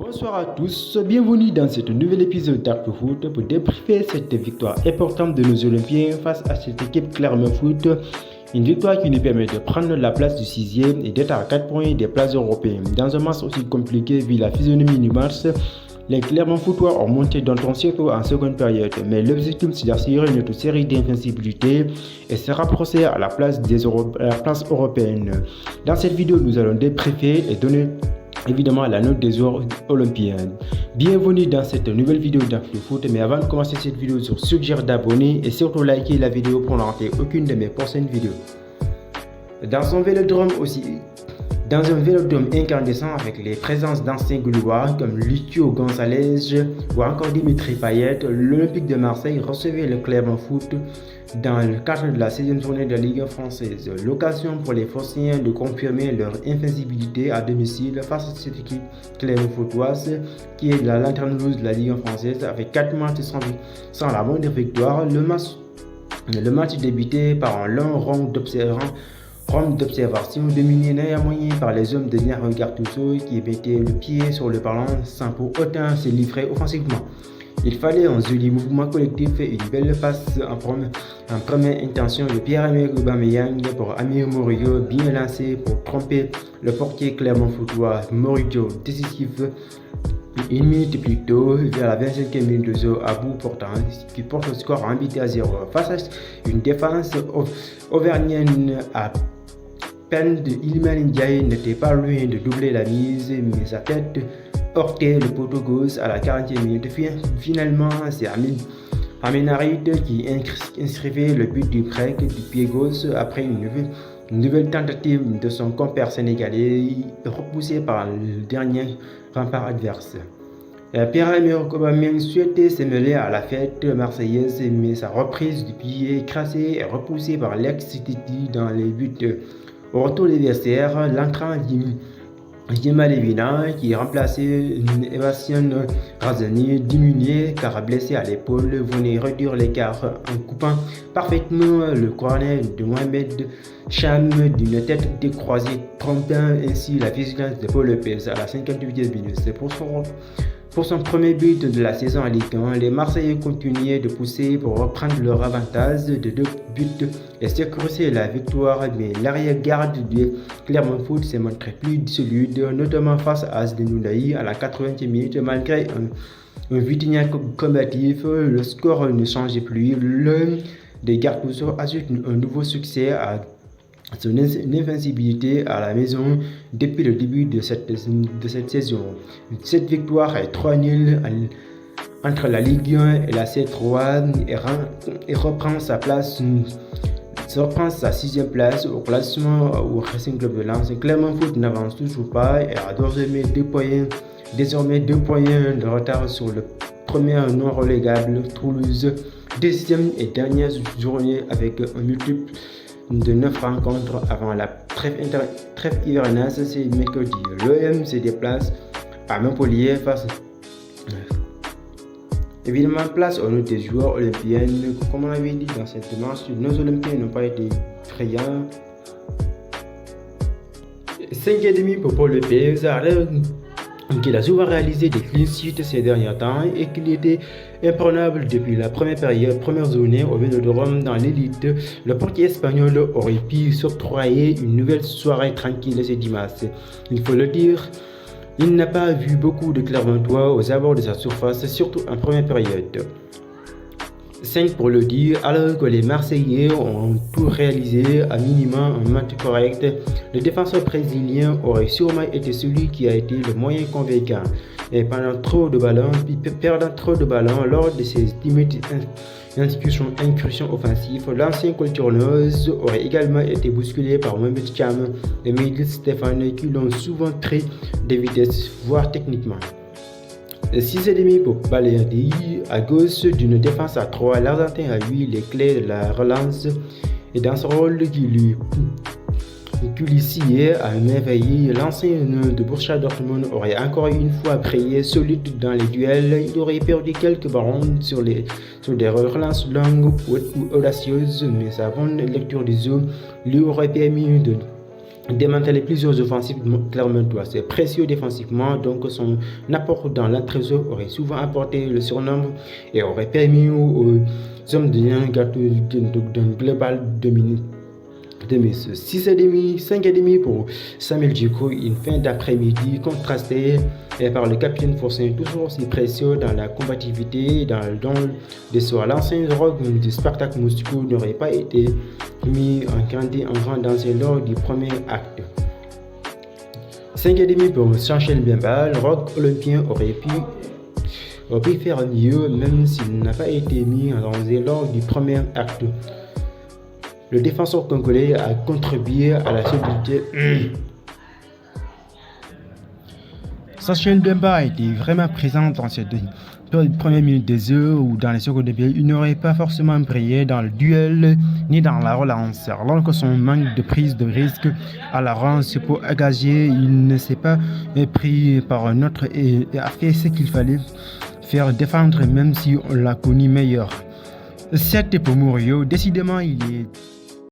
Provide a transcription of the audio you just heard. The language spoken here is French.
Bonsoir à tous, bienvenue dans ce nouvel épisode d'Actu Foot pour débriefer cette victoire importante de nos Olympiens face à cette équipe Clermont Foot. Une victoire qui nous permet de prendre la place du 6e et d'être à 4 points des places européennes. Dans un match aussi compliqué vu la physionomie du match, les Clermont Footois ont monté d'un ton surtout en seconde période, mais l'objectif c'est d'assurer une autre série d'invincibilité et se rapprocher à la place européenne. Dans cette vidéo, nous allons débriefer et donner évidemment la note des joueurs olympiens. Bienvenue dans cette nouvelle vidéo d'Actu Foot, mais avant de commencer cette vidéo, je vous suggère d'abonner et surtout liker la vidéo pour ne rater aucune de mes prochaines vidéos. Dans un vélodrome incandescent avec les présences d'anciens Gaulois comme Lucio Gonzalez ou encore Dimitri Payet, l'Olympique de Marseille recevait le Clermont Foot dans le cadre de la 6e journée de la Ligue française. L'occasion pour les Phocéens de confirmer leur invincibilité à domicile face à cette équipe Clermont Footoise qui est la lanterne rouge de la Ligue française avec 4 matchs sans la moindre victoire. Le match débutait par un long round d'observation dominé néanmoins par les hommes de Niaro Gattuso qui mettaient le pied sur le ballon sans pour autant se livrer offensivement. Il fallait un joli mouvement collectif et une belle passe en première intention de Pierre-Emerick Aubameyang pour Amir Murillo, bien lancé pour tromper le portier Clermont Footois. Murillo décisif une minute plus tôt, vers la 25e minute de jeu, à bout portant, qui porte le score en 8-0. Face à une défense auvergnenne à peine de Iliman Ndiaye n'était pas loin de doubler la mise, mais sa tête heurtait le poteau gauche à la 40e minute. Finalement, c'est Amin Harit qui inscrivait le but du break du pied gauche après une nouvelle tentative de son compère sénégalais, repoussé par le dernier rempart adverse. Pierre-Emerick Aubameyang souhaitait se mêler à la fête marseillaise, mais sa reprise du pied écrasée et repoussée par l'ex-City dans les buts. Au retour des vestiaires, l'entrant Djima Levina, qui remplaçait Evasian Razani, diminué car blessé à l'épaule, venait réduire l'écart en coupant parfaitement le corner de Mohamed Cham d'une tête décroisée, trompant ainsi la vigilance de Paul Lopez à la 58e minute. Pour son premier but de la saison en Ligue 1, les Marseillais continuaient de pousser pour reprendre leur avantage de 2 buts et sécuriser la victoire, mais l'arrière-garde du Clermont Foot s'est montré plus solide, notamment face à Asden Ounahi à la 80e minute. Malgré un Vitinha combatif, le score ne changeait plus. L'un des Gattuso ajoute un nouveau succès à son invincibilité à la maison depuis le début de cette saison. Cette victoire est 3-0 entre la Ligue 1 et la C3 et reprend sa 6e place au classement au Racing Club de Lens. Clermont Foot n'avance toujours pas et a désormais 2 points de retard sur le premier non relégable Toulouse. Deuxième et dernière journée avec un multiple de 9 rencontres avant la trêve hivernale, c'est mercredi. L'OM se déplace à Montpellier face. Évidemment, place aux notes des joueurs olympiens. Comme on l'avait dit dans cette manche, nos Olympiens n'ont pas été effrayants. 5,5 pour Paul Lopez, qu'il a souvent réalisé des clean sheets ces derniers temps et qu'il était imprenable depuis la première journée au Vélodrome dans l'élite. Le portier espagnol aurait pu s'octroyer une nouvelle soirée tranquille ce dimanche. Il faut le dire, il n'a pas vu beaucoup de Clermontois aux abords de sa surface, surtout en première période. 5 pour le dire, alors que les Marseillais ont tout réalisé à minimum un match correct, le défenseur brésilien aurait sûrement été celui qui a été le moyen convaincant. Et perdant trop de ballons lors de ses timides incursions offensives, l'ancien Colturneuse aurait également été bousculé par Mohamed Cham et Mehdi Stéphane qui l'ont souvent trait de vitesse, voire techniquement. 6,5 pour Balerdi, à gauche d'une défense à 3, l'Argentin a eu les clés de la relance et dans ce rôle qui lui sciait à merveille, l'ancien de Borussia Dortmund aurait encore une fois brillé solide dans les duels. Il aurait perdu quelques ballons sur des relances longues ou audacieuses, mais sa bonne lecture du jeu lui aurait permis démanteler plusieurs offensives clermontois. C'est précieux défensivement, donc son apport dans l'entre-jeu aurait souvent apporté le surnombre et aurait permis aux hommes de Lyon d'un global dominé. 6,5, 5,5 pour Samuel Djiko, une fin d'après-midi contrastée par le capitaine Fossin, toujours aussi précieux dans la combativité et dans le don de soi. L'ancien rogue du Spartak Moscou n'aurait pas été mis en grand danger lors du premier acte. 5,5 pour Sanchel Biamba, le rogue olympien aurait pu faire mieux même s'il n'a pas été mis en danger lors du premier acte. Le défenseur congolais a contribué à la solidité. Sanchel Biamba a été vraiment présent dans cette première minute des jeux ou dans les secondes de pied. Il n'aurait pas forcément brillé dans le duel ni dans la relance. Alors que son manque de prise de risque à la relance pour engager, il ne s'est pas pris par un autre et a fait ce qu'il fallait faire défendre même si on l'a connu meilleur. 7 pour Murillo, décidément il est